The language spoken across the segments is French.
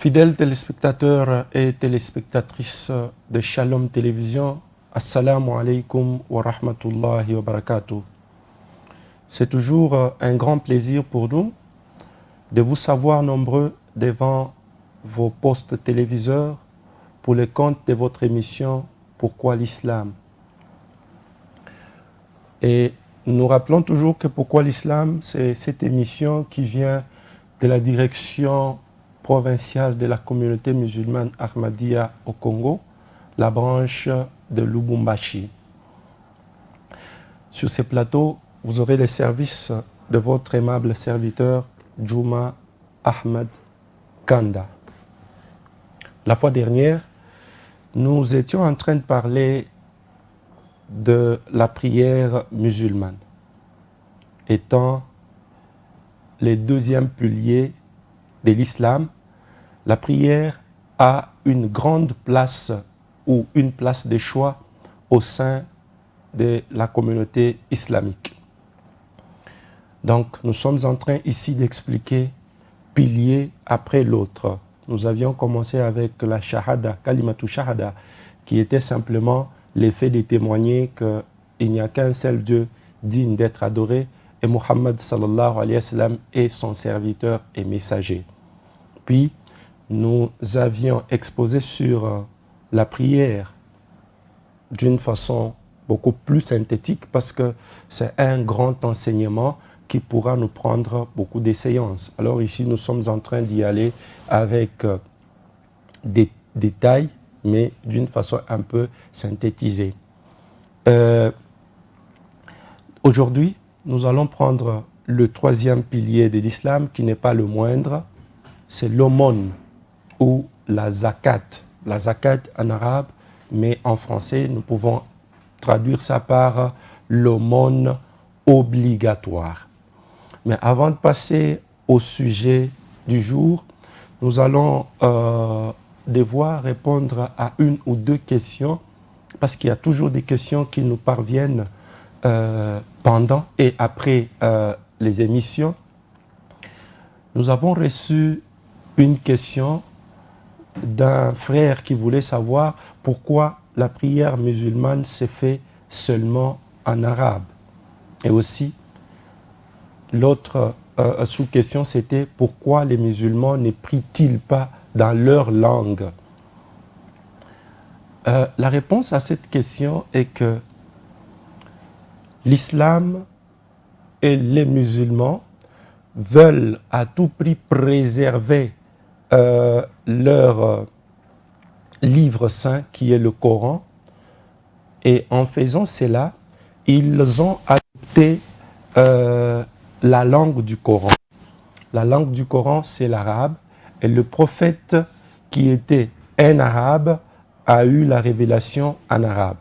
Fidèles téléspectateurs et téléspectatrices de Shalom Télévision, Assalamu alaikum wa rahmatullahi wa barakatuh. C'est toujours un grand plaisir pour nous de vous savoir nombreux devant vos postes téléviseurs pour le compte de votre émission Pourquoi l'Islam. Et nous rappelons toujours que Pourquoi l'Islam, c'est cette émission qui vient de la direction provinciale de la communauté musulmane Ahmadiyya au Congo, la branche de Lubumbashi. Sur ces plateaux, vous aurez les services de votre aimable serviteur Juma Ahmed Kanda. La fois dernière, nous étions en train de parler de la prière musulmane, étant le deuxième pilier de l'islam. La prière a une grande place ou une place de choix au sein de la communauté islamique. Donc, nous sommes en train ici d'expliquer pilier après l'autre. Nous avions commencé avec la shahada, kalimatu shahada, qui était simplement l'effet de témoigner qu'il n'y a qu'un seul Dieu digne d'être adoré, et Muhammad sallallahu alayhi wa sallam est son serviteur et messager. Puis, nous avions exposé sur la prière d'une façon beaucoup plus synthétique parce que c'est un grand enseignement qui pourra nous prendre beaucoup de séances. Alors ici, nous sommes en train d'y aller avec des détails, mais d'une façon un peu synthétisée. Aujourd'hui, nous allons prendre le troisième pilier de l'islam, qui n'est pas le moindre, c'est l'aumône ou la zakat. La zakat en arabe, mais en français, nous pouvons traduire ça par l'aumône obligatoire. Mais avant de passer au sujet du jour, nous allons devoir répondre à une ou deux questions, parce qu'il y a toujours des questions qui nous parviennent pendant et après les émissions. Nous avons reçu une question d'un frère qui voulait savoir pourquoi la prière musulmane se fait seulement en arabe. Et aussi, l'autre sous-question, c'était pourquoi les musulmans ne prient-ils pas dans leur langue? La réponse à cette question est que l'islam et les musulmans veulent à tout prix préserver leur livre saint qui est le Coran, et en faisant cela, ils ont adopté la langue du Coran. La langue du Coran, c'est l'arabe, et le prophète qui était un arabe a eu la révélation en arabe.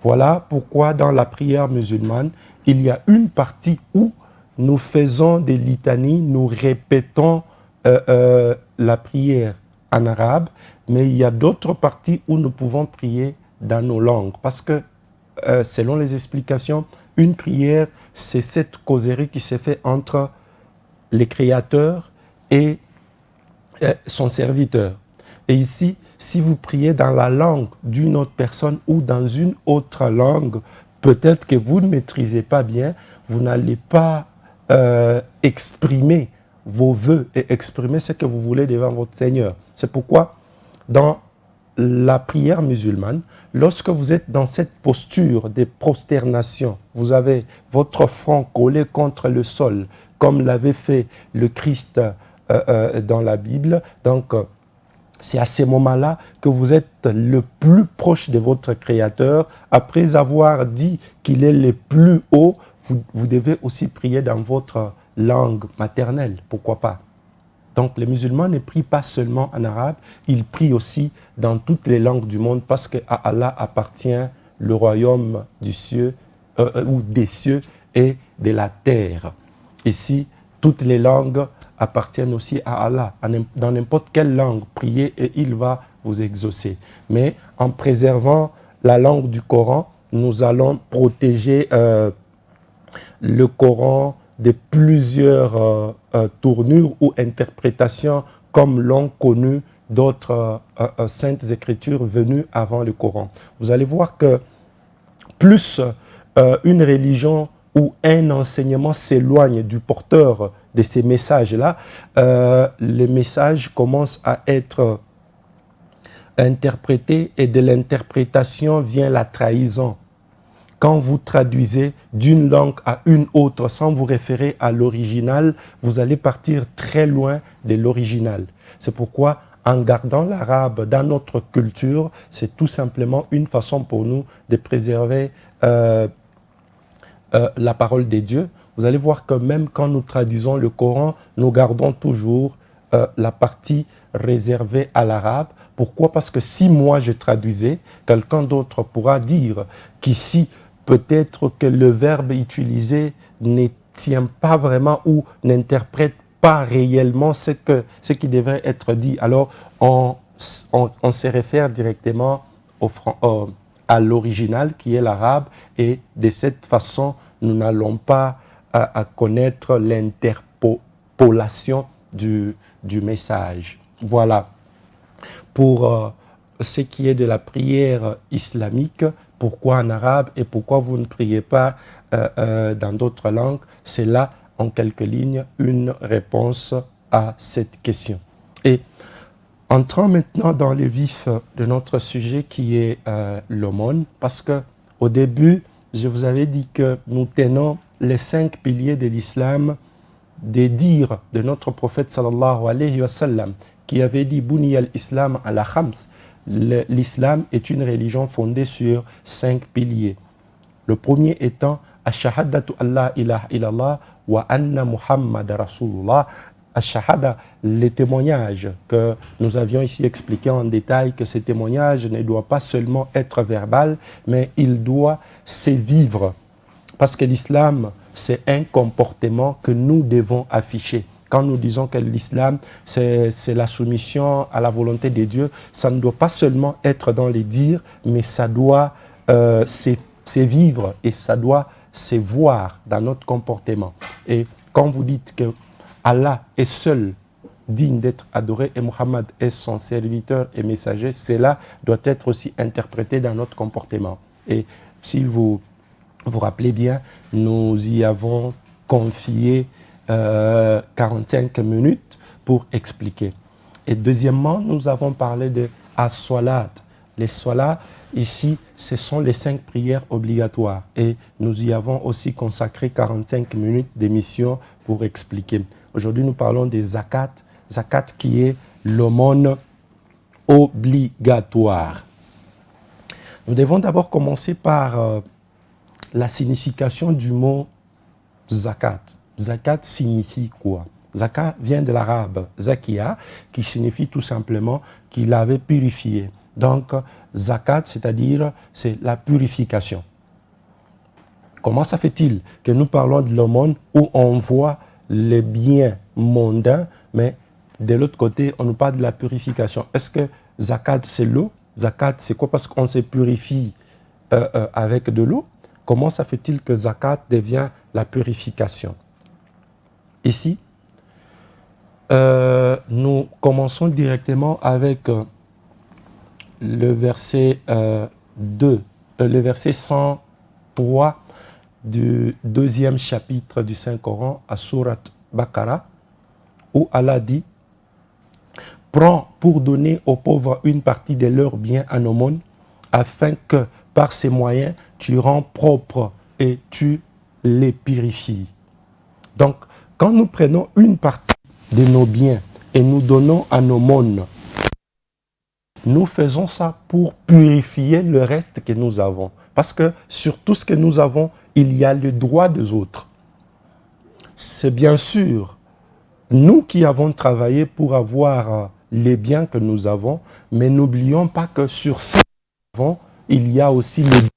Voilà pourquoi dans la prière musulmane, il y a une partie où nous faisons des litanies, nous répétons la prière en arabe, mais il y a d'autres parties où nous pouvons prier dans nos langues. Parce que, selon les explications, une prière, c'est cette causerie qui s'est faite entre le Créateur et son serviteur. Et ici, si vous priez dans la langue d'une autre personne ou dans une autre langue, peut-être que vous ne maîtrisez pas bien, vous n'allez pas exprimer vos vœux et exprimer ce que vous voulez devant votre Seigneur. C'est pourquoi, dans la prière musulmane, lorsque vous êtes dans cette posture de prosternation, vous avez votre front collé contre le sol, comme l'avait fait le Christ dans la Bible. Donc, c'est à ces moments-là que vous êtes le plus proche de votre Créateur. Après avoir dit qu'il est le plus haut, vous devez aussi prier dans votre langue maternelle, pourquoi pas. Donc les musulmans ne prient pas seulement en arabe, ils prient aussi dans toutes les langues du monde, parce qu'à Allah appartient le royaume du ciel, ou des cieux et de la terre. Ici, toutes les langues appartiennent aussi à Allah. Dans n'importe quelle langue, priez et il va vous exaucer. Mais en préservant la langue du Coran, nous allons protéger le Coran de plusieurs tournures ou interprétations comme l'ont connu d'autres saintes écritures venues avant le Coran. Vous allez voir que plus une religion ou un enseignement s'éloigne du porteur de ces messages-là, les messages commencent à être interprétés et de l'interprétation vient la trahison. Quand vous traduisez d'une langue à une autre sans vous référer à l'original, vous allez partir très loin de l'original. C'est pourquoi, en gardant l'arabe dans notre culture, c'est tout simplement une façon pour nous de préserver la parole des dieux. Vous allez voir que même quand nous traduisons le Coran, nous gardons toujours la partie réservée à l'arabe. Pourquoi? Parce que si moi je traduisais, quelqu'un d'autre pourra dire qu'ici, peut-être que le verbe utilisé ne tient pas vraiment ou n'interprète pas réellement ce qui devrait être dit. Alors, on se réfère directement à l'original qui est l'arabe et de cette façon, nous n'allons pas à connaître l'interpolation du message. Voilà. Pour ce qui est de la prière islamique, pourquoi en arabe et pourquoi vous ne priez pas dans d'autres langues, c'est là, en quelques lignes, une réponse à cette question. Et entrons maintenant dans le vif de notre sujet qui est l'aumône, parce qu'au début, je vous avais dit que nous tenons les 5 piliers de l'islam, des dires de notre prophète sallallahu alayhi wa sallam, qui avait dit « Buni al-Islam ala khams ». L'islam est une religion fondée sur 5 piliers. Le premier étant « Ash-shahadatu Allah ilaha illallah wa anna Muhammad Rasulullah ». Ash-shahada, les témoignages que nous avions ici expliqué en détail, que ces témoignages ne doivent pas seulement être verbal, mais il doit se vivre. Parce que l'islam, c'est un comportement que nous devons afficher. Quand nous disons que l'islam, c'est la soumission à la volonté de Dieu, ça ne doit pas seulement être dans les dires, mais ça doit se vivre et ça doit se voir dans notre comportement. Et quand vous dites que Allah est seul digne d'être adoré et Muhammad est son serviteur et messager, cela doit être aussi interprété dans notre comportement. Et si vous vous rappelez bien, nous y avons confié 45 minutes pour expliquer. Et deuxièmement, nous avons parlé de as-salat. Les salats, ici, ce sont les 5 prières obligatoires. Et nous y avons aussi consacré 45 minutes d'émission pour expliquer. Aujourd'hui, nous parlons des zakat. Zakat qui est l'aumône obligatoire. Nous devons d'abord commencer par la signification du mot zakat. Zakat signifie quoi? Zakat vient de l'arabe zakia, qui signifie tout simplement qu'il avait purifié. Donc, zakat, c'est-à-dire, c'est la purification. Comment ça fait-il que nous parlons de l'aumône où on voit les biens mondains, mais de l'autre côté, on nous parle de la purification? Est-ce que zakat, c'est l'eau? Zakat, c'est quoi? Parce qu'on se purifie avec de l'eau. Comment ça fait-il que zakat devient la purification? Ici, nous commençons directement avec le verset 2, le verset 103 du 2e chapitre du Saint-Coran à Surat Baqara, où Allah dit « Prends pour donner aux pauvres une partie de leurs biens en aumône, afin que, par ces moyens, tu rends propre et tu les purifies. » Donc, quand nous prenons une partie de nos biens et nous donnons en aumône, nous faisons ça pour purifier le reste que nous avons. Parce que sur tout ce que nous avons, il y a le droit des autres. C'est bien sûr nous qui avons travaillé pour avoir les biens que nous avons, mais n'oublions pas que sur ce que nous avons, il y a aussi les droits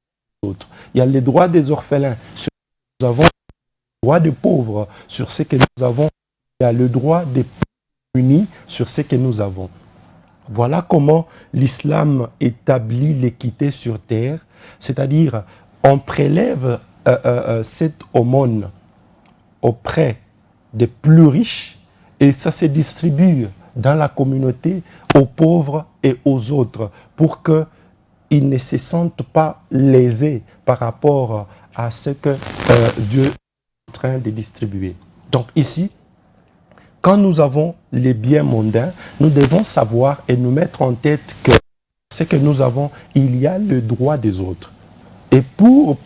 des autres. Il y a les droits des orphelins, sur ce que nous avons, le droit des pauvres, sur ce que nous avons, il y a le droit des unis sur ce que nous avons. Voilà comment l'islam établit l'équité sur terre, c'est-à-dire on prélève cette aumône auprès des plus riches et ça se distribue dans la communauté aux pauvres et aux autres pour qu'ils ne se sentent pas lésés par rapport à ce que Dieu est en train de distribuer. Donc ici, quand nous avons les biens mondains, nous devons savoir et nous mettre en tête que ce que nous avons, il y a le droit des autres. Et pour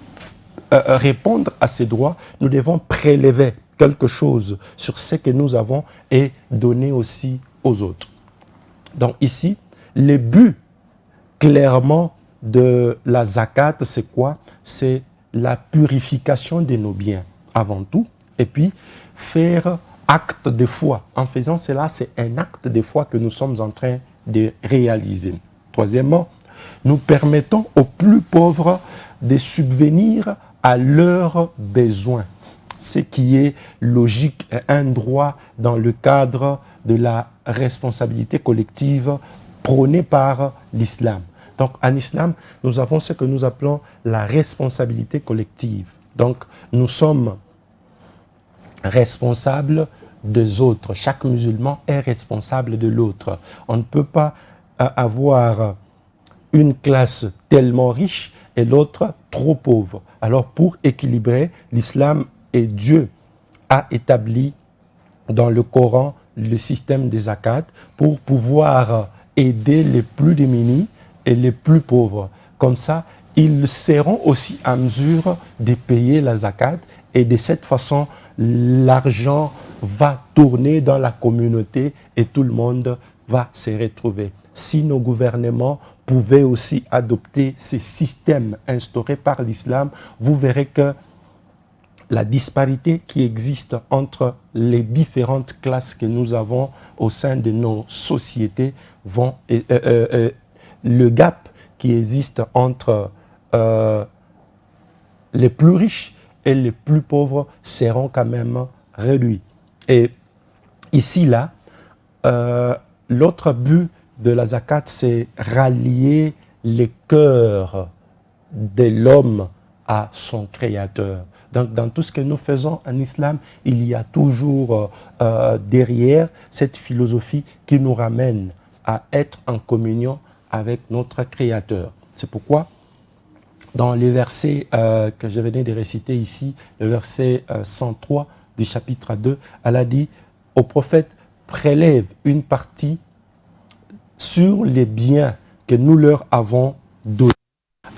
répondre à ces droits, nous devons prélever quelque chose sur ce que nous avons et donner aussi aux autres. Donc ici, le but clairement de la zakat, c'est quoi? C'est la purification de nos biens avant tout, et puis faire acte de foi. En faisant cela, c'est un acte de foi que nous sommes en train de réaliser. Troisièmement, nous permettons aux plus pauvres de subvenir à leurs besoins, ce qui est logique et un droit dans le cadre de la responsabilité collective prônée par l'islam. Donc en islam, nous avons ce que nous appelons la responsabilité collective. Donc nous sommes responsables des autres. Chaque musulman est responsable de l'autre. On ne peut pas avoir une classe tellement riche et l'autre trop pauvre. Alors pour équilibrer, l'islam et Dieu a établi dans le Coran le système des zakat pour pouvoir aider les plus démunis et les plus pauvres. Comme ça, ils seront aussi à mesure de payer la zakat et de cette façon, l'argent va tourner dans la communauté et tout le monde va se retrouver. Si nos gouvernements pouvaient aussi adopter ces systèmes instaurés par l'islam, vous verrez que la disparité qui existe entre les différentes classes que nous avons au sein de nos sociétés le gap qui existe entre les plus riches et les plus pauvres seront quand même réduits. Et ici, là, l'autre but de la zakat, c'est rallier les cœurs de l'homme à son créateur. Donc, dans tout ce que nous faisons en islam, il y a toujours derrière cette philosophie qui nous ramène à être en communion avec notre créateur. C'est pourquoi, dans les versets que je venais de réciter ici, le verset 103 du chapitre 2, elle a dit au prophète, prélève une partie sur les biens que nous leur avons donnés,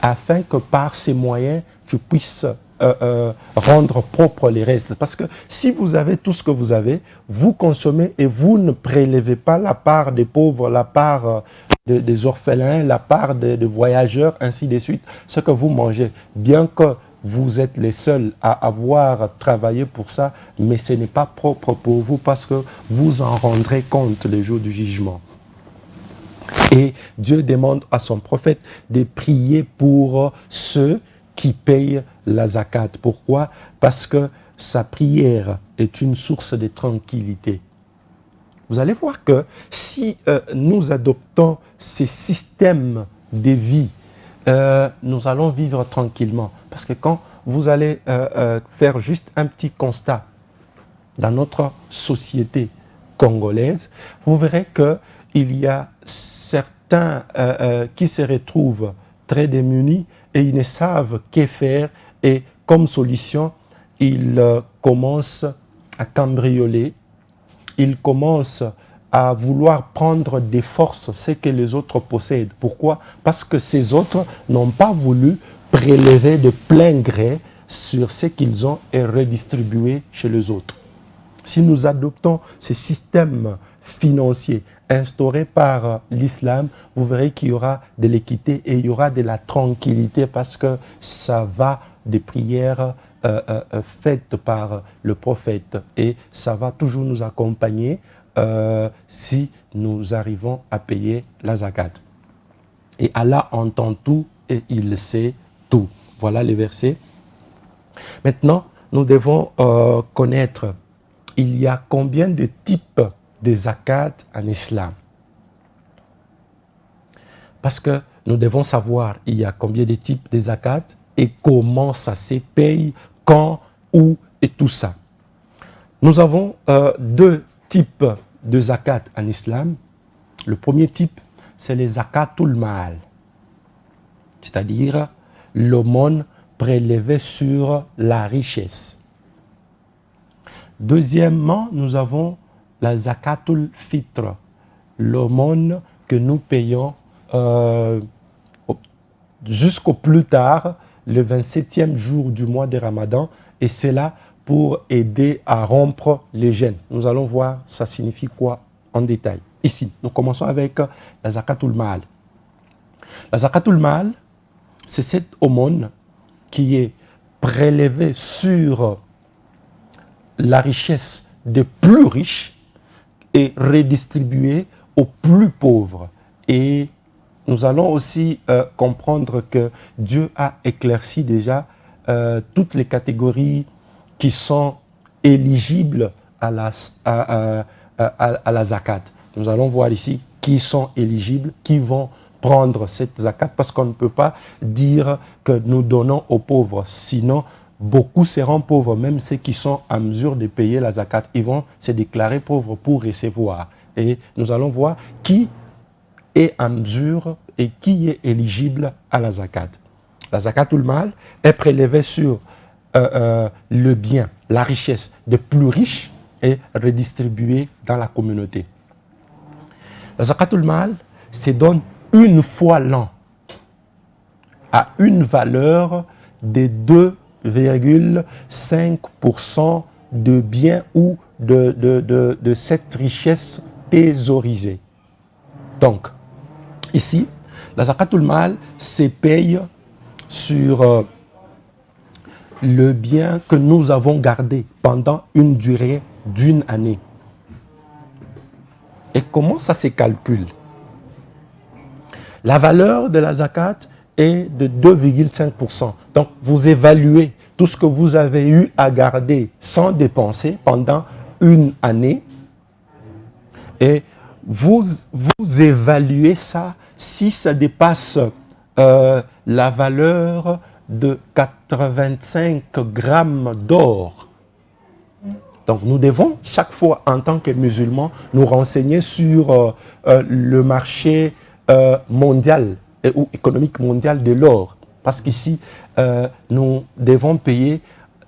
afin que par ces moyens, tu puisses rendre propre les restes. Parce que si vous avez tout ce que vous avez, vous consommez et vous ne prélevez pas la part des pauvres, la part des orphelins, la part des voyageurs, ainsi de suite, ce que vous mangez. Bien que vous êtes les seuls à avoir travaillé pour ça, mais ce n'est pas propre pour vous parce que vous en rendrez compte le jour du jugement. Et Dieu demande à son prophète de prier pour ceux qui payent la zakat. Pourquoi? Parce que sa prière est une source de tranquillité. Vous allez voir que si nous adoptons ces systèmes de vie, nous allons vivre tranquillement. Parce que quand vous allez faire juste un petit constat dans notre société congolaise, vous verrez qu'il y a certains qui se retrouvent très démunis et ils ne savent que faire et comme solution, ils commencent à cambrioler, ils commencent à vouloir prendre des forces, ce que les autres possèdent. Pourquoi? Parce que ces autres n'ont pas voulu prélever de plein gré sur ce qu'ils ont et redistribuer chez les autres. Si nous adoptons ces systèmes financiers instaurés par l'islam, vous verrez qu'il y aura de l'équité et il y aura de la tranquillité parce que ça va des prières faites par le prophète et ça va toujours nous accompagner si nous arrivons à payer la zakat. Et Allah entend tout et il sait tout. Voilà les versets. Maintenant, nous devons connaître, il y a combien de types de zakat en islam? Parce que nous devons savoir, il y a combien de types de zakat et comment ça se paye, quand, où et tout ça. Nous avons deux types de zakat en islam. Le premier type, c'est les zakatul mal, c'est-à-dire l'aumône prélevée sur la richesse. Deuxièmement, nous avons la zakatul fitr, l'aumône que nous payons jusqu'au plus tard, le 27e jour du mois de Ramadan, et c'est là pour aider à rompre les jeûnes. Nous allons voir ça signifie quoi en détail. Ici, nous commençons avec la zakatul mal. La zakatul mal, c'est cette aumône qui est prélevée sur la richesse des plus riches et redistribuée aux plus pauvres. Et nous allons aussi comprendre que Dieu a éclairci déjà toutes les catégories qui sont éligibles à la zakat. Nous allons voir ici qui sont éligibles, qui vont prendre cette zakat, parce qu'on ne peut pas dire que nous donnons aux pauvres, sinon beaucoup seront pauvres, même ceux qui sont en mesure de payer la zakat. Ils vont se déclarer pauvres pour recevoir. Et nous allons voir qui est en mesure et qui est éligible à la zakat. La zakatul mal est prélevée sur le bien, la richesse des plus riches et redistribuée dans la communauté. La zakatul mal se donne une fois l'an à une valeur de 2,5% de biens ou de cette richesse thésaurisée. Donc, ici, la zakatul mal se paye sur le bien que nous avons gardé pendant une durée d'une année. Et comment ça se calcule? La valeur de la zakat est de 2,5%. Donc, vous évaluez tout ce que vous avez eu à garder sans dépenser pendant une année et vous évaluez ça si ça dépasse la valeur de 85 grammes d'or. Donc, nous devons chaque fois, en tant que musulmans, nous renseigner sur le marché mondial ou économique mondial de l'or. Parce qu'ici, nous devons payer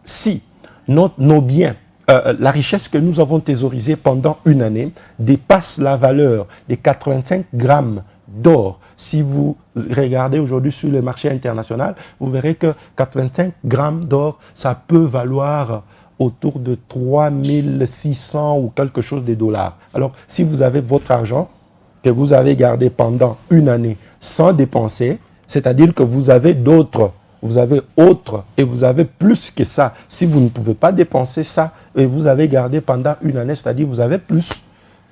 si nos biens, la richesse que nous avons thésaurisée pendant une année dépasse la valeur de 85 grammes d'or. Si vous regardez aujourd'hui sur le marché international, vous verrez que 85 grammes d'or, ça peut valoir autour de 3600 ou quelque chose de dollars. Alors, si vous avez votre argent que vous avez gardé pendant une année sans dépenser, c'est-à-dire que vous avez d'autres, vous avez autre et vous avez plus que ça. Si vous ne pouvez pas dépenser ça et vous avez gardé pendant une année, c'est-à-dire vous avez plus.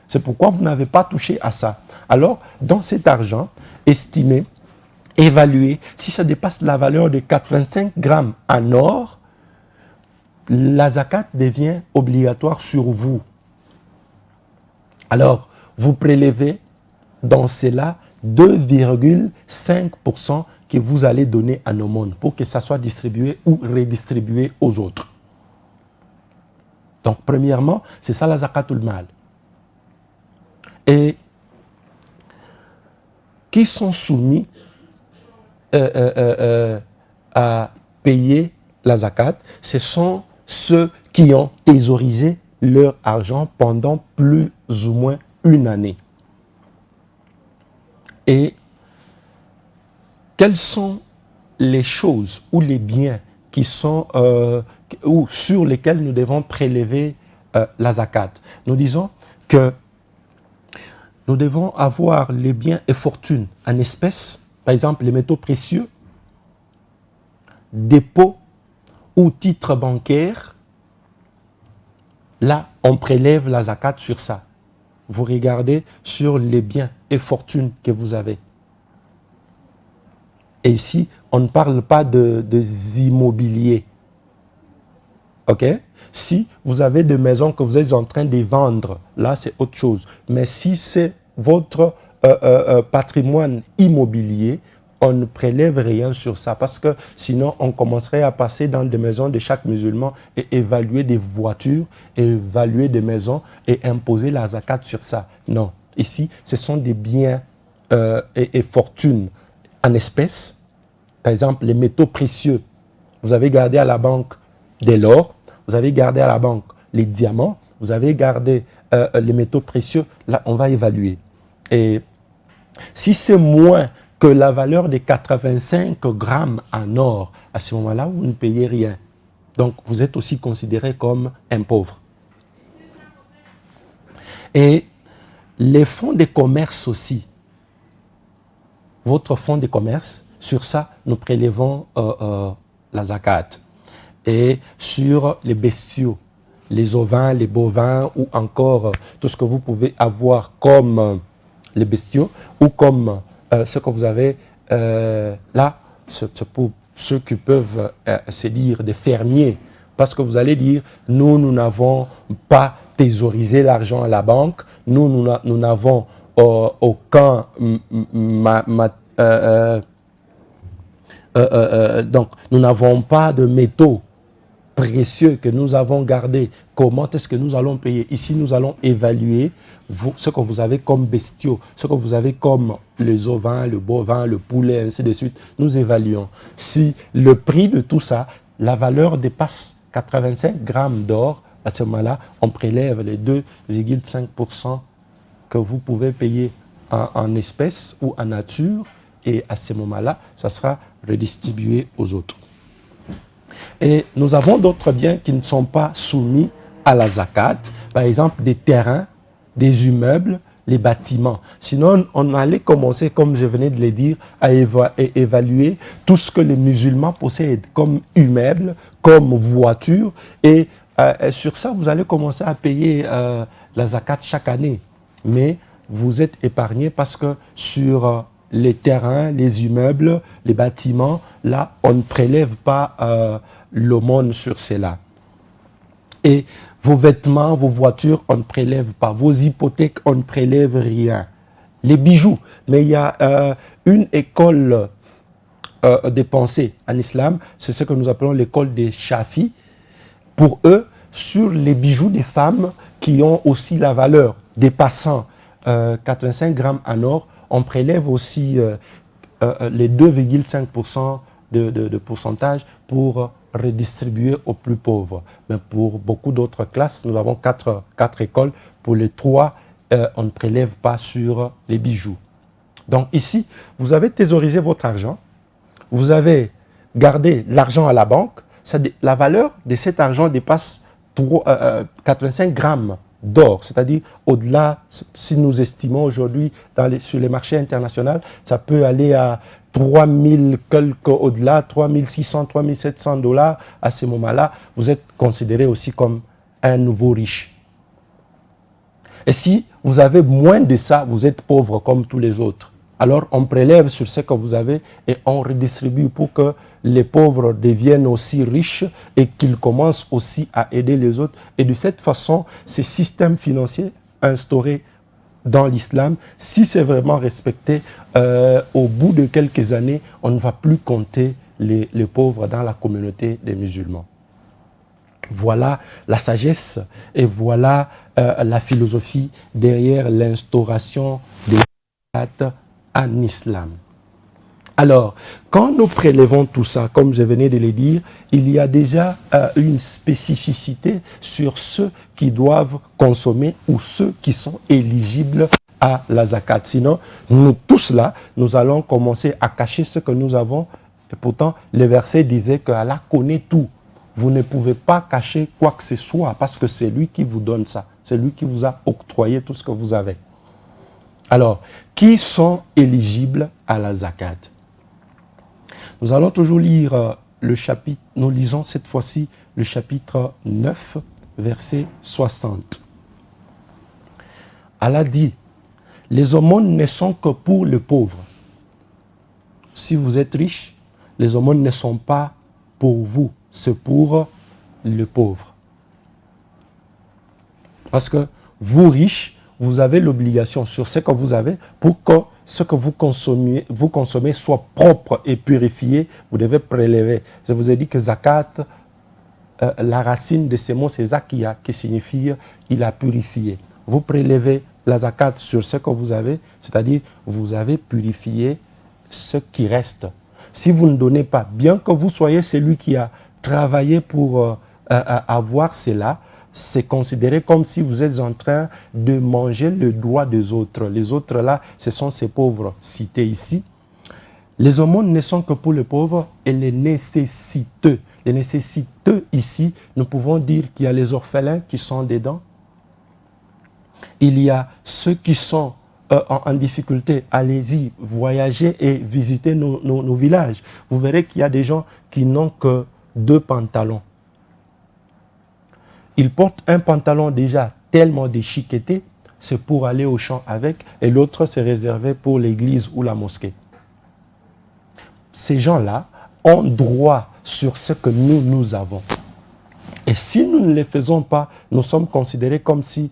C'est pourquoi vous n'avez pas touché à ça. Alors, dans cet argent, estimez, évaluez, si ça dépasse la valeur de 85 grammes en or, la zakat devient obligatoire sur vous. Alors, vous prélevez dans cela 2,5% que vous allez donner en aumône pour que ça soit distribué ou redistribué aux autres. Donc, premièrement, c'est ça la zakatul mal. Et qui sont soumis à payer la zakat, ce sont ceux qui ont thésaurisé leur argent pendant plus ou moins une année. Et quelles sont les choses ou les biens qui sont, ou sur lesquels nous devons prélever la zakat? Nous disons que nous devons avoir les biens et fortunes en espèces, par exemple les métaux précieux, dépôts ou titres bancaires. Là, on prélève la zakat sur ça. Vous regardez sur les biens et fortunes que vous avez. Et ici, on ne parle pas des immobiliers. OK? Si vous avez des maisons que vous êtes en train de vendre, là, c'est autre chose. Mais si c'est votre patrimoine immobilier, on ne prélève rien sur ça parce que sinon on commencerait à passer dans des maisons de chaque musulman et évaluer des voitures, évaluer des maisons et imposer la zakat sur ça. Non, ici ce sont des biens et fortunes en espèces. Par exemple, les métaux précieux. Vous avez gardé à la banque de l'or, vous avez gardé à la banque les diamants, vous avez gardé les métaux précieux. Là, on va évaluer. Et si c'est moins que la valeur des 85 grammes en or, à ce moment-là, vous ne payez rien. Donc, vous êtes aussi considéré comme un pauvre. Et les fonds de commerce aussi. Votre fonds de commerce, sur ça, nous prélevons la zakat. Et sur les bestiaux, les ovins, les bovins ou encore tout ce que vous pouvez avoir comme les bestiaux ou comme ce que vous avez là, c'est pour ceux qui peuvent se dire des fermiers. Parce que vous allez dire, nous n'avons pas thésaurisé l'argent à la banque, nous n'avons aucun donc nous n'avons pas de métaux précieux que nous avons gardés. Comment est-ce que nous allons payer? Ici, nous allons évaluer ce que vous avez comme bestiaux, ce que vous avez comme les ovins, le bovin, le poulet, ainsi de suite. Nous évaluons. Si le prix de tout ça, la valeur dépasse 85 grammes d'or, à ce moment-là, on prélève les 2,5% que vous pouvez payer en espèces ou en nature, et à ce moment-là, ça sera redistribué aux autres. Et nous avons d'autres biens qui ne sont pas soumis à la zakat, par exemple des terrains, des immeubles, les bâtiments. Sinon, on allait commencer, comme je venais de le dire, à évaluer tout ce que les musulmans possèdent comme immeubles, comme voitures, et sur ça, vous allez commencer à payer la zakat chaque année. Mais vous êtes épargné parce que sur les terrains, les immeubles, les bâtiments, là, on ne prélève pas l'aumône sur cela. Et vos vêtements, vos voitures, on ne prélève pas. Vos hypothèques, on ne prélève rien. Les bijoux, mais il y a une école de pensée en islam, c'est ce que nous appelons l'école des Shafi. Pour eux, sur les bijoux des femmes qui ont aussi la valeur dépassant 85 grammes en or, on prélève aussi les 2,5% de pourcentage pour redistribuer aux plus pauvres. Mais pour beaucoup d'autres classes, nous avons quatre écoles. Pour les 3, on ne prélève pas sur les bijoux. Donc ici, vous avez thésaurisé votre argent, vous avez gardé l'argent à la banque, la valeur de cet argent dépasse 85 grammes d'or, c'est-à-dire au-delà, si nous estimons aujourd'hui sur les marchés internationaux, ça peut aller à 3000 quelques au-delà, 3600, 3700 $. À ce moment-là, vous êtes considéré aussi comme un nouveau riche. Et si vous avez moins de ça, vous êtes pauvre comme tous les autres. Alors on prélève sur ce que vous avez et on redistribue pour que les pauvres deviennent aussi riches et qu'ils commencent aussi à aider les autres. Et de cette façon, ces systèmes financiers instaurés dans l'islam, si c'est vraiment respecté, au bout de quelques années, on ne va plus compter les pauvres dans la communauté des musulmans. Voilà la sagesse et voilà la philosophie derrière l'instauration des zakat en islam. Alors, quand nous prélevons tout ça, comme je venais de le dire, il y a déjà une spécificité sur ceux qui doivent consommer ou ceux qui sont éligibles à la zakat. Sinon, nous tous là, nous allons commencer à cacher ce que nous avons. Et pourtant, le verset disait qu'Allah connaît tout. Vous ne pouvez pas cacher quoi que ce soit parce que c'est lui qui vous donne ça. C'est lui qui vous a octroyé tout ce que vous avez. Alors, qui sont éligibles à la zakat? Nous allons toujours lire le chapitre, nous lisons cette fois-ci le chapitre 9, verset 60. Allah dit, les aumônes ne sont que pour le pauvre. Si vous êtes riche, les aumônes ne sont pas pour vous, c'est pour le pauvre. Parce que vous, riches, vous avez l'obligation sur ce que vous avez pour que ce que vous consommez soit propre et purifié, vous devez prélever. Je vous ai dit que zakat, la racine de ces mots, c'est zakia, qui signifie il a purifié. Vous prélevez la zakat sur ce que vous avez, c'est-à-dire vous avez purifié ce qui reste. Si vous ne donnez pas, bien que vous soyez celui qui a travaillé pour avoir cela, c'est considéré comme si vous êtes en train de manger le droit des autres. Les autres là, ce sont ces pauvres cités ici. Les aumônes ne sont que pour les pauvres et les nécessiteux. Les nécessiteux ici, nous pouvons dire qu'il y a les orphelins qui sont dedans. Il y a ceux qui sont en difficulté. Allez-y, voyagez et visitez nos villages. Vous verrez qu'il y a des gens qui n'ont que 2 pantalons. Ils portent un pantalon déjà tellement déchiqueté, c'est pour aller au champ avec, et l'autre c'est réservé pour l'église ou la mosquée. Ces gens-là ont droit sur ce que nous avons. Et si nous ne les faisons pas, nous sommes considérés comme si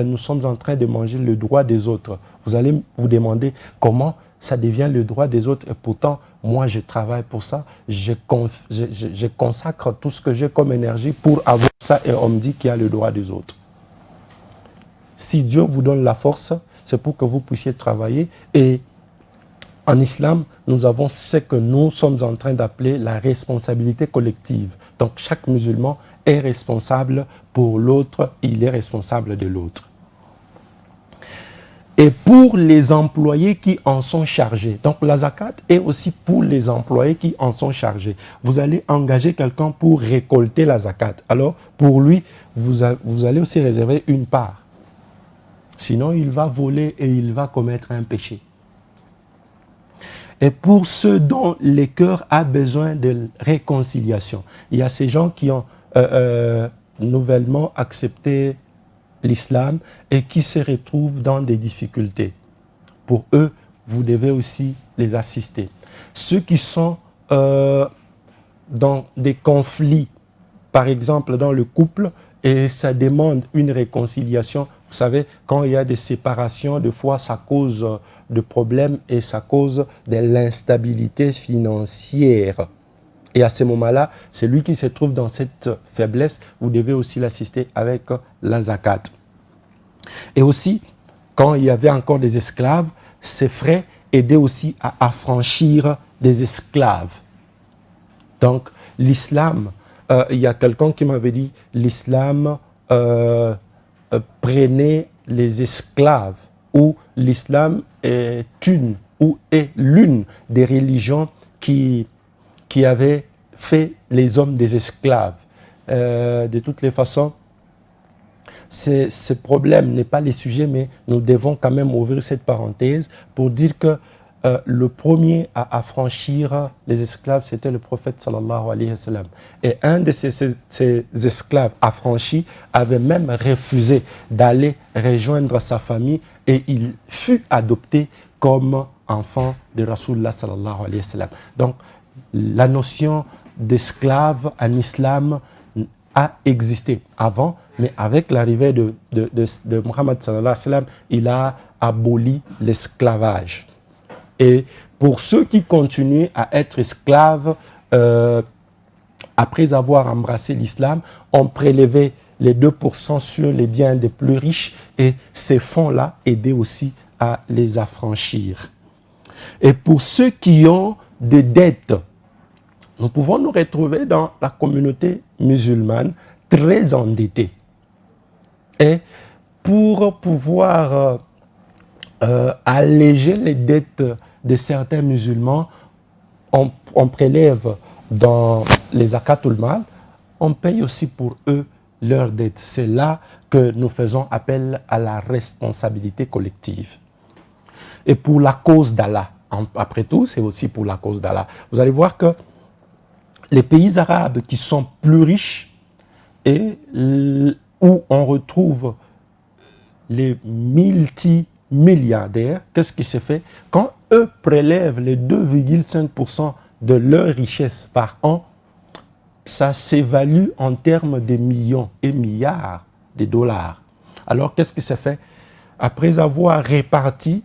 nous sommes en train de manger le droit des autres. Vous allez vous demander comment ça devient le droit des autres, et pourtant, moi je travaille pour ça, je consacre tout ce que j'ai comme énergie pour avoir ça, et on me dit qu'il y a le droit des autres. Si Dieu vous donne la force, c'est pour que vous puissiez travailler. Et en islam, nous avons ce que nous sommes en train d'appeler la responsabilité collective. Donc chaque musulman est responsable pour l'autre, il est responsable de l'autre. Et pour les employés qui en sont chargés. Donc la zakat est aussi pour les employés qui en sont chargés. Vous allez engager quelqu'un pour récolter la zakat. Alors pour lui, vous allez aussi réserver une part. Sinon, il va voler et il va commettre un péché. Et pour ceux dont le cœur a besoin de réconciliation, il y a ces gens qui ont nouvellement accepté l'islam et qui se retrouvent dans des difficultés. Pour eux, vous devez aussi les assister. Ceux qui sont dans des conflits, par exemple dans le couple, et ça demande une réconciliation. Vous savez, quand il y a des séparations, des fois ça cause de problèmes et ça cause de l'instabilité financière. Et à ce moment-là, celui qui se trouve dans cette faiblesse, vous devez aussi l'assister avec la zakat. Et aussi, quand il y avait encore des esclaves, ces frais aidaient aussi à affranchir des esclaves. Donc, l'islam, il y a quelqu'un qui m'avait dit, l'islam prenait les esclaves, ou l'islam est l'une des religions qui avait fait les hommes des esclaves. De toutes les façons, ce problème n'est pas le sujet, mais nous devons quand même ouvrir cette parenthèse pour dire que le premier à affranchir les esclaves, c'était le prophète sallallahu alayhi wa sallam. Et un de ces esclaves affranchis avait même refusé d'aller rejoindre sa famille et il fut adopté comme enfant de Rasulullah sallallahu alayhi wa sallam. Donc, la notion d'esclave en islam a existé avant, mais avec l'arrivée de Muhammad sallallahu alayhi wa sallam, il a aboli l'esclavage. Et pour ceux qui continuent à être esclaves, après avoir embrassé l'islam, on prélevait les 2% sur les biens des plus riches et ces fonds-là aidaient aussi à les affranchir. Et pour ceux qui ont des dettes, nous pouvons nous retrouver dans la communauté musulmane très endettés. Et pour pouvoir alléger les dettes de certains musulmans, on prélève dans les zakatul mal, on paye aussi pour eux leurs dettes. C'est là que nous faisons appel à la responsabilité collective. Et pour la cause d'Allah, après tout, c'est aussi pour la cause d'Allah. Vous allez voir que les pays arabes qui sont plus riches et où on retrouve les multimilliardaires, qu'est-ce qui se fait? Quand eux prélèvent les 2,5% de leur richesse par an, ça s'évalue en termes de millions et milliards de dollars. Alors, qu'est-ce qui se fait? Après avoir réparti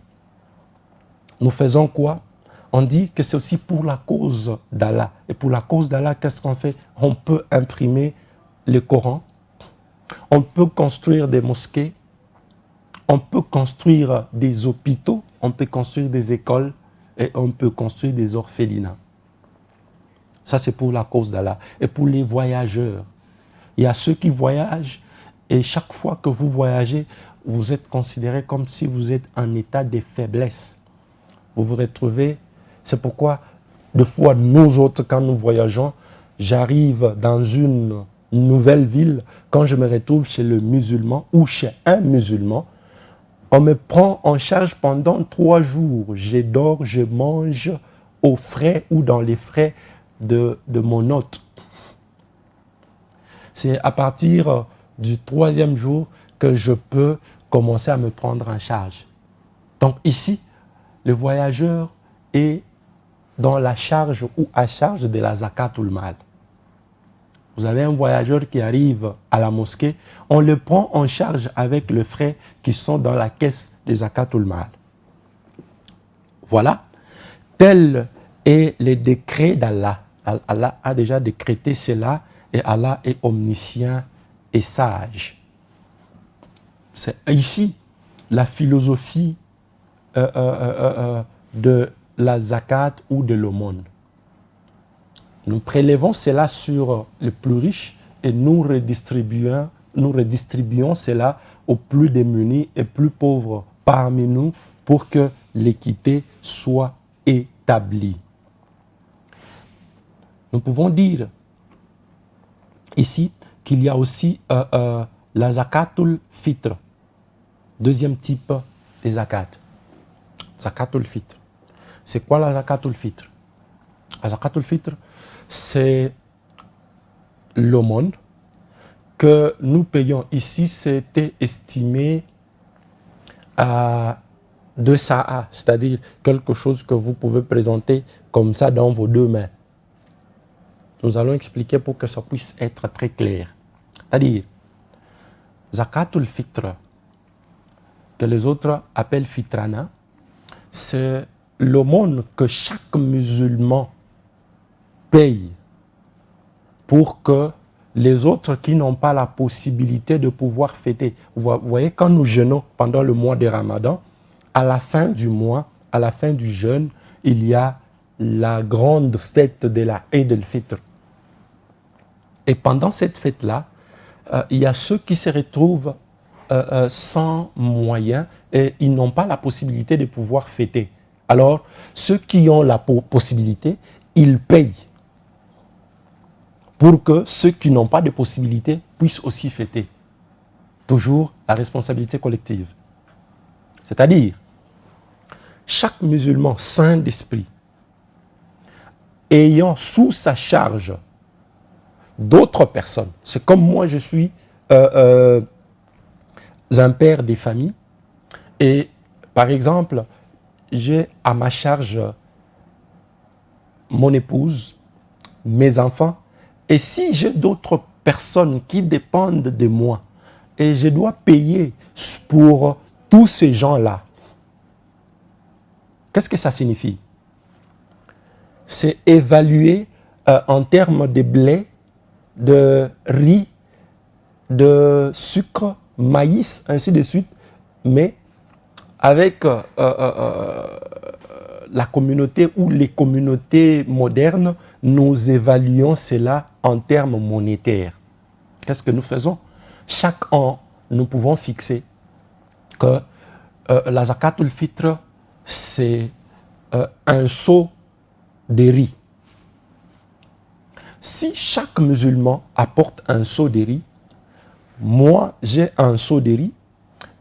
nous faisons quoi? On dit que c'est aussi pour la cause d'Allah. Et pour la cause d'Allah, qu'est-ce qu'on fait? On peut imprimer le Coran, on peut construire des mosquées, on peut construire des hôpitaux, on peut construire des écoles et on peut construire des orphelinats. Ça, c'est pour la cause d'Allah. Et pour les voyageurs, il y a ceux qui voyagent et chaque fois que vous voyagez, vous êtes considéré comme si vous êtes en état de faiblesse. Vous vous retrouvez, c'est pourquoi, des fois, nous autres, quand nous voyageons, j'arrive dans une nouvelle ville, quand je me retrouve chez le musulman ou chez un musulman, on me prend en charge pendant 3 jours. Je dors, je mange aux frais ou dans les frais de mon hôte. C'est à partir du 3e jour que je peux commencer à me prendre en charge. Donc ici, le voyageur est dans la charge ou à charge de la zakatul mal. Vous avez un voyageur qui arrive à la mosquée, on le prend en charge avec les frais qui sont dans la caisse des zakatul mal. Voilà. Tel est le décret d'Allah. Allah a déjà décrété cela et Allah est omniscient et sage. C'est ici la philosophie de la zakat ou de l'aumône. Nous prélevons cela sur les plus riches et nous redistribuons cela aux plus démunis et plus pauvres parmi nous pour que l'équité soit établie. Nous pouvons dire ici qu'il y a aussi la zakatul fitr, deuxième type de zakat. Zakatul fitr. C'est quoi la zakatul fitr? La zakatul fitr, c'est l'aumône que nous payons ici. C'était estimé à 2 sa'a, c'est-à-dire quelque chose que vous pouvez présenter comme ça dans vos 2 mains. Nous allons expliquer pour que ça puisse être très clair. C'est-à-dire, zakatul fitr, que les autres appellent fitrana, c'est l'aumône que chaque musulman paye pour que les autres qui n'ont pas la possibilité de pouvoir fêter. Vous voyez, quand nous jeûnons pendant le mois de Ramadan, à la fin du mois, à la fin du jeûne, il y a la grande fête de la Eid al-Fitr. Et pendant cette fête-là, il y a ceux qui se retrouvent sans moyens et ils n'ont pas la possibilité de pouvoir fêter. Alors, ceux qui ont la possibilité, ils payent pour que ceux qui n'ont pas de possibilité puissent aussi fêter. Toujours la responsabilité collective. C'est-à-dire, chaque musulman saint d'esprit, ayant sous sa charge d'autres personnes, c'est comme moi je suis un père des familles, et par exemple, j'ai à ma charge mon épouse, mes enfants, et si j'ai d'autres personnes qui dépendent de moi, et je dois payer pour tous ces gens-là, qu'est-ce que ça signifie? C'est évaluer en termes de blé, de riz, de sucre, maïs, ainsi de suite, mais avec la communauté ou les communautés modernes, nous évaluons cela en termes monétaires. Qu'est-ce que nous faisons? Chaque an, nous pouvons fixer que la zakatul fitr, c'est un seau de riz. Si chaque musulman apporte un seau de riz, moi j'ai un seau de riz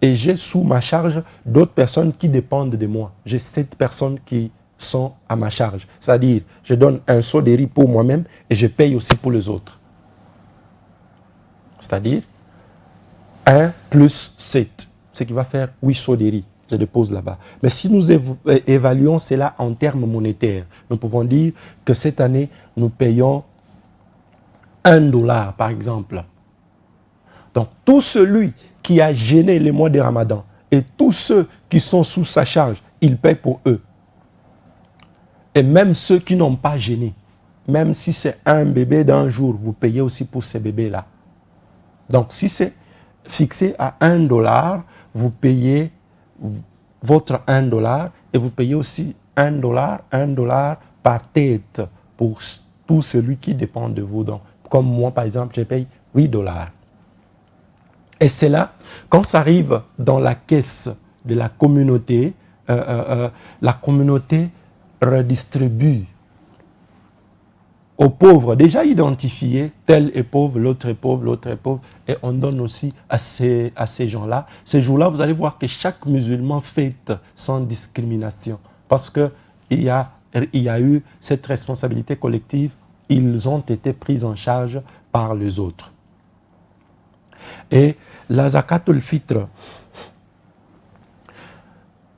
et j'ai sous ma charge d'autres personnes qui dépendent de moi. J'ai 7 personnes qui sont à ma charge. C'est-à-dire, je donne un seau de riz pour moi-même et je paye aussi pour les autres. C'est-à-dire, 1 plus 7, ce qui va faire 8 seaux de riz. Je dépose là-bas. Mais si nous évaluons cela en termes monétaires, nous pouvons dire que cette année, nous payons $1 par exemple. Donc, tout celui qui a jeûné les mois de Ramadan et tous ceux qui sont sous sa charge, il paye pour eux. Et même ceux qui n'ont pas jeûné, même si c'est un bébé d'un jour, vous payez aussi pour ces bébés-là. Donc, si c'est fixé à $1, vous payez votre $1 et vous payez aussi $1 par tête pour tout celui qui dépend de vous. Donc, comme moi, par exemple, je paye $8. Et c'est là, quand ça arrive dans la caisse de la communauté redistribue aux pauvres, déjà identifiés, tel est pauvre, l'autre est pauvre, l'autre est pauvre, et on donne aussi à ces gens-là. Ces jours-là, vous allez voir que chaque musulman fête sans discrimination, parce qu'il y a eu cette responsabilité collective, ils ont été pris en charge par les autres. Et la zakatul fitr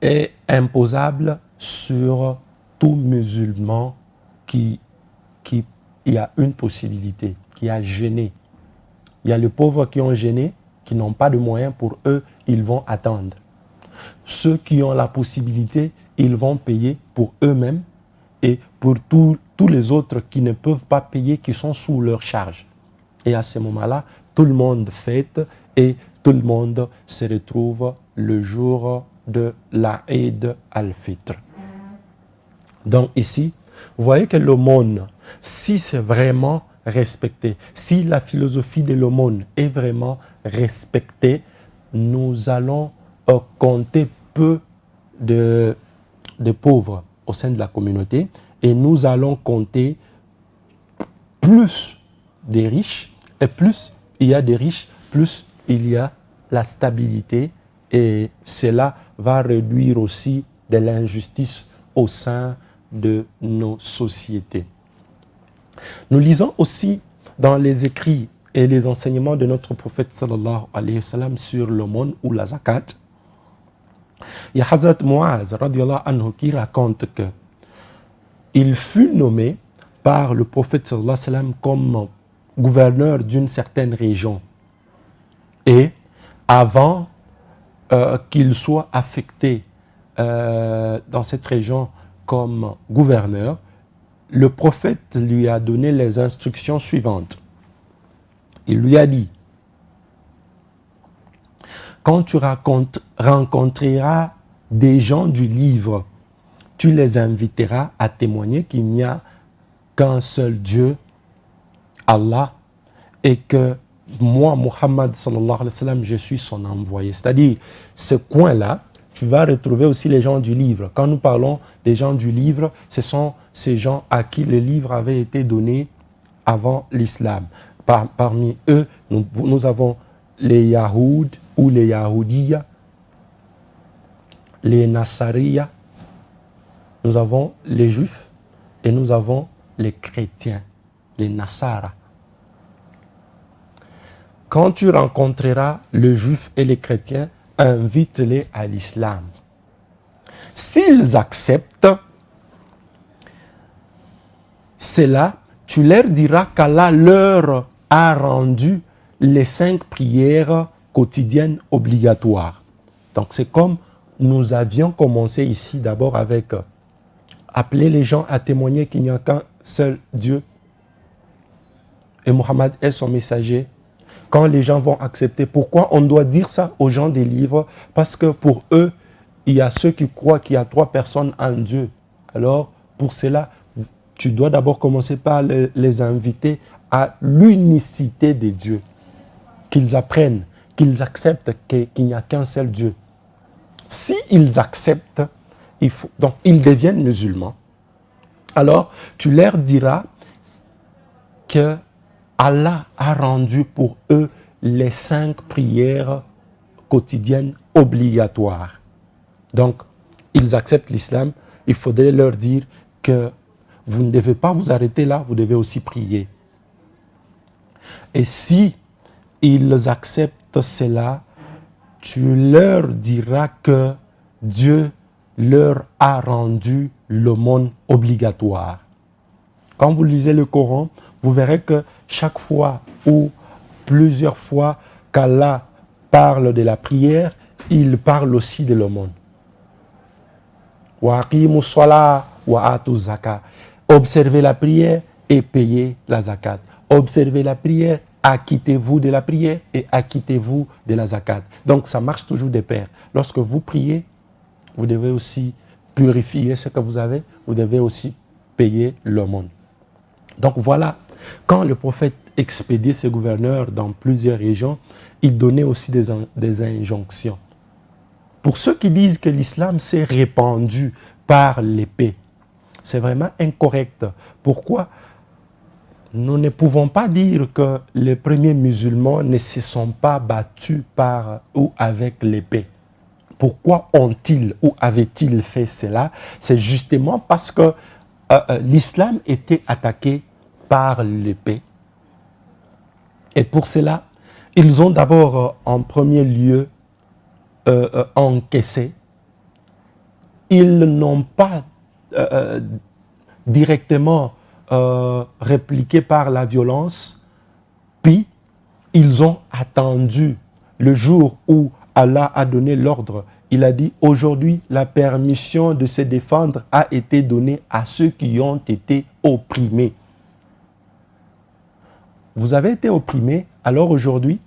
est imposable sur tout musulman qui y a une possibilité, qui a jeûné. Il y a les pauvres qui ont jeûné, qui n'ont pas de moyens, pour eux, ils vont attendre. Ceux qui ont la possibilité, ils vont payer pour eux-mêmes, et pour tous les autres qui ne peuvent pas payer, qui sont sous leur charge. Et à ce moment-là, tout le monde fête et tout le monde se retrouve le jour de la Eid al-Fitr. Donc ici, vous voyez que l'aumône, si c'est vraiment respecté, si la philosophie de l'aumône est vraiment respectée, nous allons compter peu de pauvres au sein de la communauté et nous allons compter plus des riches, et plus il y a des riches, plus il y a la stabilité, et cela va réduire aussi de l'injustice au sein de nos sociétés. Nous lisons aussi dans les écrits et les enseignements de notre prophète sallallahu alayhi wa sallam sur l'aumône ou la zakat. Il y a Hazrat Muaz radiallahu anhu qui raconte que il fut nommé par le prophète sallallahu alayhi wa sallam comme gouverneur d'une certaine région. Et avant qu'il soit affecté dans cette région comme gouverneur, le prophète lui a donné les instructions suivantes. Il lui a dit: quand tu rencontreras des gens du livre, tu les inviteras à témoigner qu'il n'y a qu'un seul Dieu, Allah, et que moi, Muhammad sallallahu alayhi wa sallam, je suis son envoyé. C'est-à-dire, ce coin-là, tu vas retrouver aussi les gens du livre. Quand nous parlons des gens du livre, ce sont ces gens à qui le livre avait été donné avant l'islam. Parmi eux, nous avons les Yahoud ou les Yahoudiya, les Nassariya, nous avons les Juifs et nous avons les chrétiens, les Nassara. Quand tu rencontreras le Juif et les chrétiens, invite-les à l'islam. S'ils acceptent cela, tu leur diras qu'Allah leur a rendu les 5 prières quotidiennes obligatoires. Donc c'est comme nous avions commencé ici d'abord avec appeler les gens à témoigner qu'il n'y a qu'un seul Dieu et Mohammed est son messager. Quand les gens vont accepter, pourquoi on doit dire ça aux gens des livres? Parce que pour eux, il y a ceux qui croient qu'il y a 3 personnes en Dieu. Alors, pour cela, tu dois d'abord commencer par les inviter à l'unicité des dieux. Qu'ils apprennent, qu'ils acceptent qu'il n'y a qu'un seul Dieu. S'ils acceptent, donc ils deviennent musulmans. Alors, tu leur diras que Allah a rendu pour eux les 5 prières quotidiennes obligatoires. Donc, ils acceptent l'islam. Il faudrait leur dire que vous ne devez pas vous arrêter là, vous devez aussi prier. Et si ils acceptent cela, tu leur diras que Dieu leur a rendu l'aumône obligatoire. Quand vous lisez le Coran, vous verrez que chaque fois ou plusieurs fois qu'Allah parle de la prière, il parle aussi de l'aumône. Wa aqimu ssalah wa atu zakat. Observez la prière et payez la zakat. Observez la prière, acquittez-vous de la prière et acquittez-vous de la zakat. Donc ça marche toujours de pair. Lorsque vous priez, vous devez aussi purifier ce que vous avez, vous devez aussi payer l'aumône. Donc voilà, quand le prophète expédiait ses gouverneurs dans plusieurs régions, il donnait aussi des injonctions. Pour ceux qui disent que l'islam s'est répandu par l'épée, c'est vraiment incorrect. Pourquoi? Nous ne pouvons pas dire que les premiers musulmans ne se sont pas battus par ou avec l'épée. Pourquoi ont-ils ou avaient-ils fait cela? C'est justement parce que l'islam était attaqué par l'épée. Et pour cela, ils ont d'abord en premier lieu encaissé. Ils n'ont pas directement répliqué par la violence, puis ils ont attendu le jour où Allah a donné l'ordre. Il a dit, aujourd'hui, la permission de se défendre a été donnée à ceux qui ont été opprimés. Vous avez été opprimés, alors aujourd'hui,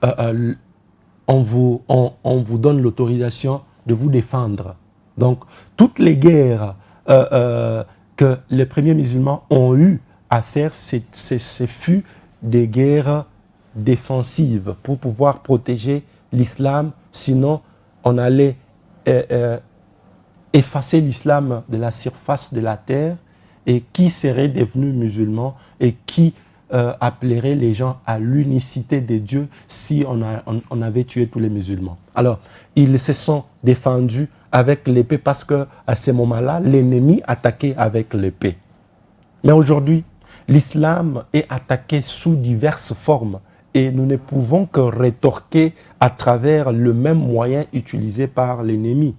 on vous donne l'autorisation de vous défendre. Donc, toutes les guerres que les premiers musulmans ont eu à faire, ce fut des guerres défensives pour pouvoir protéger l'islam. Sinon, on allait effacer l'islam de la surface de la terre. Et qui serait devenu musulman et qui appellerait les gens à l'unicité de Dieu si on avait tué tous les musulmans. Alors, ils se sont défendus avec l'épée parce qu'à ce moment-là, l'ennemi attaquait avec l'épée. Mais aujourd'hui, l'islam est attaqué sous diverses formes et nous ne pouvons que rétorquer à travers le même moyen utilisé par l'ennemi.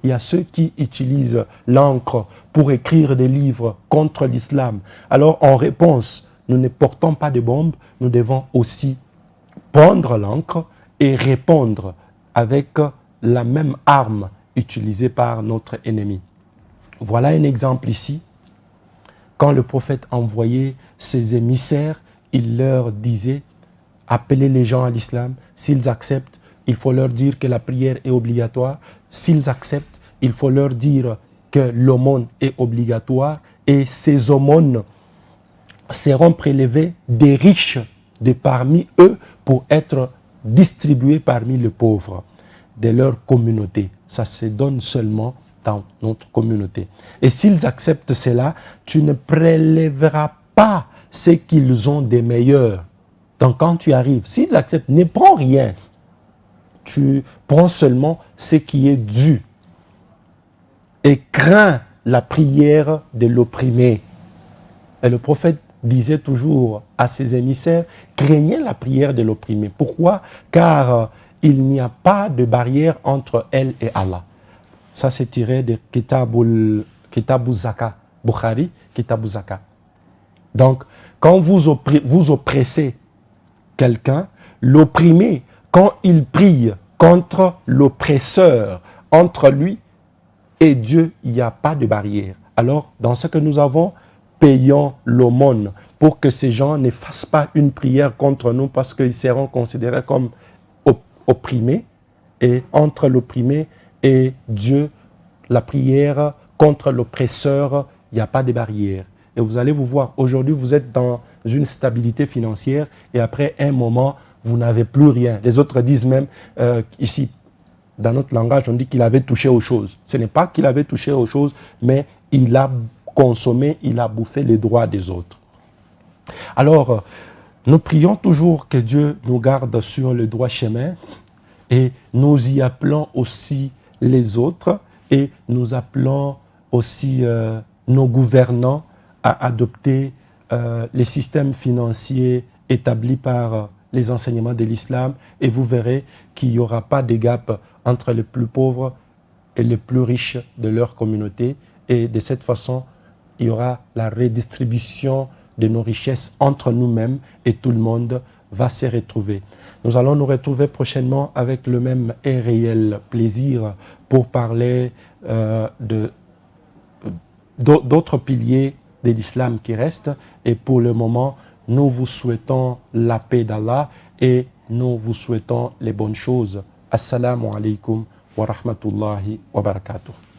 Il y a ceux qui utilisent l'encre pour écrire des livres contre l'islam. Alors, en réponse, nous ne portons pas de bombes, nous devons aussi prendre l'encre et répondre avec la même arme utilisée par notre ennemi. Voilà un exemple ici. Quand le prophète envoyait ses émissaires, il leur disait « Appelez les gens à l'islam. S'ils acceptent, il faut leur dire que la prière est obligatoire. S'ils acceptent, il faut leur dire que l'aumône est obligatoire et ces aumônes seront prélevées des riches de parmi eux pour être distribués parmi les pauvres de leur communauté. Ça se donne seulement dans notre communauté. Et s'ils acceptent cela, tu ne prélèveras pas ce qu'ils ont de meilleurs. Donc quand tu arrives, s'ils acceptent, ne prends rien. Tu prends seulement ce qui est dû. Et crains la prière de l'opprimé. Et le prophète disait toujours à ses émissaires, craignez la prière de l'opprimé. Pourquoi? Car il n'y a pas de barrière entre elle et Allah. Ça, c'est tiré de Kitabu Zaka, Bukhari, Kitabu Zaka. Donc, quand vous oppressez quelqu'un, l'opprimé, quand il prie contre l'oppresseur, entre lui et Dieu, il n'y a pas de barrière. Alors, dans ce que nous avons, payons l'aumône pour que ces gens ne fassent pas une prière contre nous parce qu'ils seront considérés comme opprimés. Et entre l'opprimé et Dieu, la prière contre l'oppresseur, il n'y a pas de barrière. Et vous allez vous voir, aujourd'hui, vous êtes dans une stabilité financière et après un moment, vous n'avez plus rien. Les autres disent même, ici, dans notre langage, on dit qu'il avait touché aux choses. Ce n'est pas qu'il avait touché aux choses, mais il a consommé, il a bouffé les droits des autres. Alors, nous prions toujours que Dieu nous garde sur le droit chemin et nous y appelons aussi les autres et nous appelons aussi nos gouvernants à adopter les systèmes financiers établis par les enseignements de l'islam et vous verrez qu'il n'y aura pas de gap entre les plus pauvres et les plus riches de leur communauté et de cette façon, il y aura la redistribution de nos richesses entre nous-mêmes et tout le monde va se retrouver. Nous allons nous retrouver prochainement avec le même et réel plaisir pour parler d'autres piliers de l'islam qui restent. Et pour le moment, nous vous souhaitons la paix d'Allah et nous vous souhaitons les bonnes choses. Assalamu alaikum wa rahmatullahi wa barakatuh.